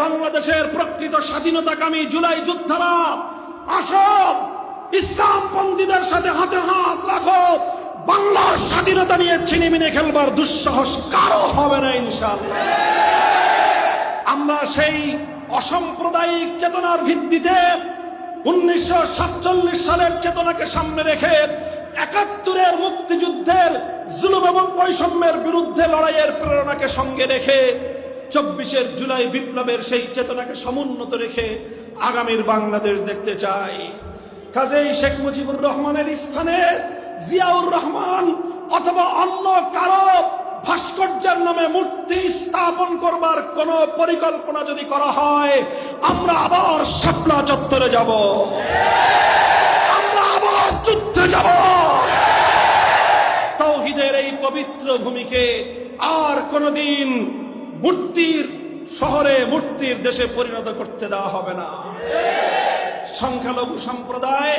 বাংলাদেশের প্রকৃত স্বাধীনতাকামী জুলাই যোদ্ধারা, আসো ইসলামপন্থীদের সাথে হাতে হাত রাখো। বাংলার স্বাধীনতা নিয়ে ছিনিমিনি খেলবার দুঃসাহস কারো হবে না ইনশাআল্লাহ। আমরা সেই অসাম্প্রদায়িক চেতনার ভিত্তিতে 1947 সালের চেতনাকে সামনে রেখে 71-এর মুক্তিযুদ্ধের জুলুম এবং বৈষম্যের বিরুদ্ধে লড়াইয়ের প্রেরণাকে সঙ্গে রেখে 24 জুলাই বিপ্লবের সেই চেতনাকে সমুন্নত রেখে আগামীর বাংলাদেশ দেখতে চাই। কাজেই শেখ মুজিবুর রহমানের স্থানে জিয়াউর রহমান অথবা অন্য কারো ভাস্কর্যের নামে মূর্তি স্থাপন করবার কোন পরিকল্পনা যদি করা হয়, আমরা আবার শাপলা চত্বরে যাব, আমরা আবার যুদ্ধে যাব। তাওহীদের এই পবিত্র ভূমিকে আর কোনদিন মূর্তির শহরে, মূর্তির দেশে পরিণত করতে দেওয়া হবে না। সংখ্যালঘু সম্প্রদায়